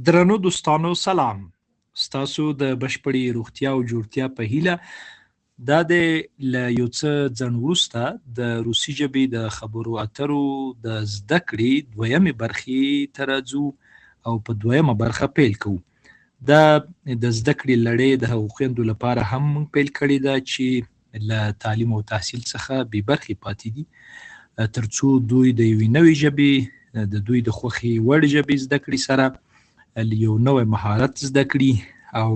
درنو دوستانو سلام. ستاسو د بشپړې روغتیا او جوړتیا په هیله دا د له یو څه ځنډ وروسته د روسي ژبې د خبرو اترو د زده کړې دویمې برخې ته راځو او په دویمه برخه پیل کوو. دا د زده کړې لړۍ د هغو خویندو لپاره هم موږ پیل کړې ده چې له تعلیم او تحصیل څخه بې برخې پاتې دي، ترڅو دوی د یوې نوې ژبې د دوی د خوښې وړ ژبې زده کړې سره یو نوی مهارت زده کړي او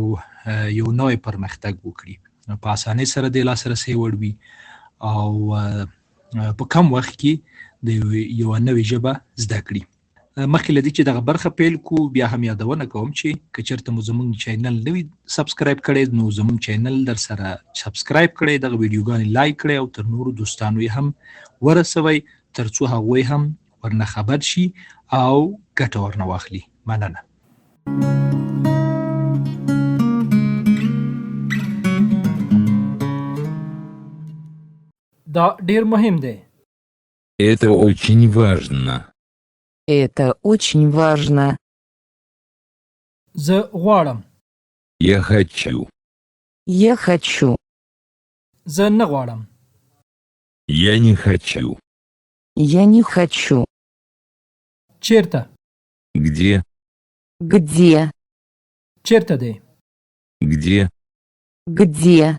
یو نوی پرمختګ وکړي. په اسانۍ سره د لاسرسي وړ وي او په کم وخت کې د یو نوې ژبه زده کړي. مخکې له دې چې دغه برخه پیل کړو، بیا هم یادونه کوم چې که چېرته مو زموږ چینل نه وي سبسکرایب کړی، نو زموږ چینل در سره سبسکرایب کړئ، دغه ویډیوګانې لایک کړئ او تر نورو دوستانو یې هم ورسوئ، ترڅو هغوی هم ورنه خبر شي او ګټه ورنه واخلي. مننه. دا ډیر مهم دی. Это очень важно. Это очень важно. زه غواړم. Я хочу. Я хочу. زه نه غواړم. Я не хочу. Я не хочу. چیرته؟ Где? Где? چیرته دی؟ Где? Где?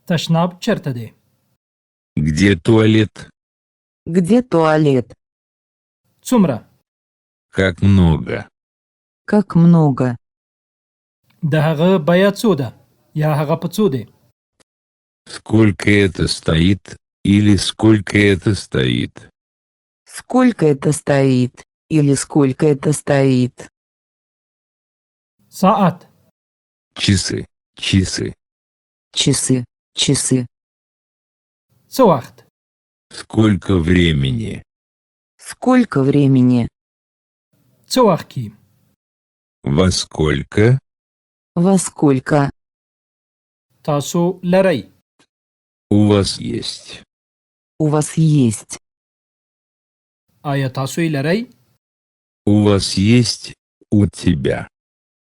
تشناب چیرته دی؟ Где туалет? Где туалет? څومره؟ Как много? Как много? د هغه بیه څو ده یا هغه په څو دی؟ Сколько это стоит или сколько это стоит? Сколько это стоит? Или сколько это стоит? ساعت. Часы. Часы. Часы. Часы. څه وخت؟ Сколько времени? Сколько времени? څه وخت کې؟ Во сколько? Во сколько? تاسو لرئ؟ У вас есть. У вас есть. آیا تاسو یې لرئ؟ У вас есть. У тебя.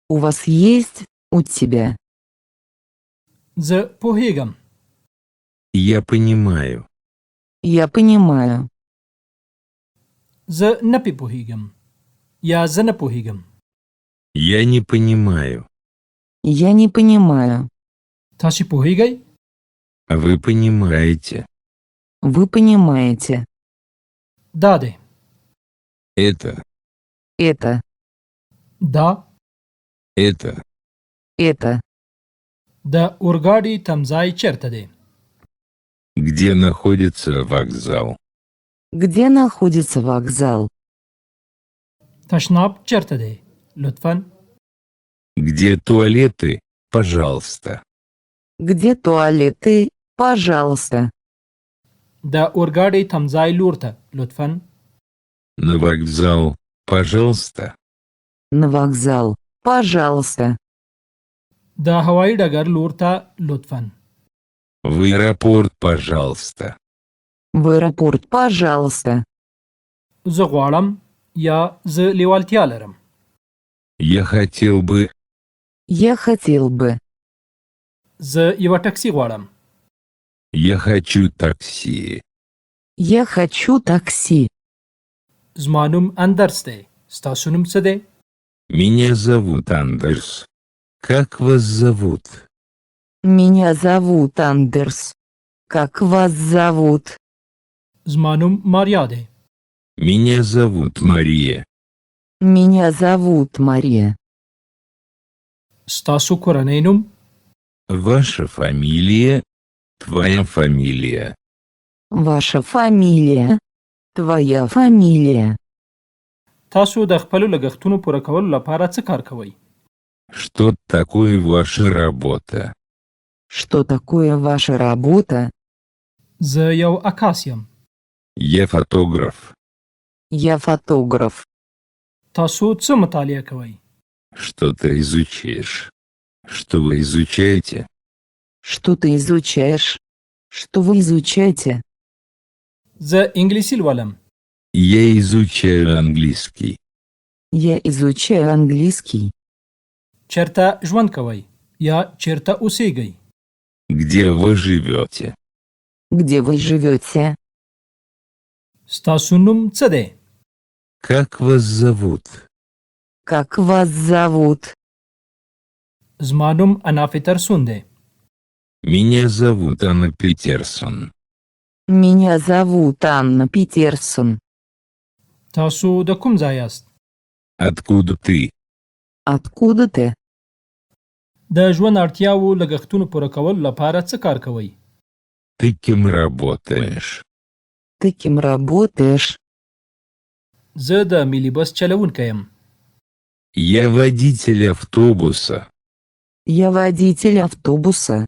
У вас есть. У тебя. زه پوهیږم. Я понимаю. Я понимаю. زه نه پې پوهیږم یا زه نه پوهیږم. Я не понимаю. Я не понимаю. تاسو پوهیږئ؟ Вы понимаете. Вы понимаете. دا دی. Это. Это. دا Это. Это. د اورګاډي تمځای چیرته دی؟ Где находится вокзал? Где находится вокзал? تشناب چیرته دی؟ لطفاً. Где туалеты? Пожалуйста. Где туалеты? Пожалуйста. د اورګاډي تمځای لور ته لطفاً. На вокзал? Пожалуйста. На вокзал. Пожалуйста. د هوایي ډګر لور ته لطفاً. В аэропорт? Пожалуйста. В аэропорт. Пожалуйста. زه غواړم یا زه لیوالتیا لرم. Я хотел бы. Я хотел бы. زه یوه ټکسي غواړم. Я хочу такси. Я хочу такси. زما نوم اندرس دی. ستاسو نوم څه دی؟ Меня зовут Андерс. Как вас зовут? Меня зовут Андерс. Как вас зовут? زما نوم ماریا دی. Меня зовут Мария. Меня зовут Мария. ستاسو کورنۍ نوم؟ Ваша фамилия? Твоя фамилия. Ваша фамилия. Твоя фамилия. تاسو د خپلو لګښتونو پوره کولو لپاره څه کار کوئ؟ Что такое ваша работа? Что такое ваша работа? زه یو عکاس یم. Я фотограф. Я фотограф. تاسو څه مطالعه کوئ؟ Что ты изучаешь? Что вы изучаете? Что ты изучаешь? Что вы изучаете? زه انګلیسي لولم. Я изучаю английский. Я изучаю английский. چیرته ژوند کوئ یا چیرته اوسیږئ؟ Где вы живете? Где вы живете? ستاسو نوم څه دی؟ Как вас зовут? Как вас зовут? زما نوم انا پیترسون دی. Меня зовут Анна Петерсон. Меня зовут Анна Петерсон. تاسو د کوم ځای یاست؟ Откуда ты? Откуда ты? د ژوند اړتیاوو لګښتونو پوره کولو لپاره څه کار کوئ؟ Ты кем работаешь? Ты кем работаешь? زه د ملي بس چلوونکی یم. Я водитель автобуса. Я водитель автобуса.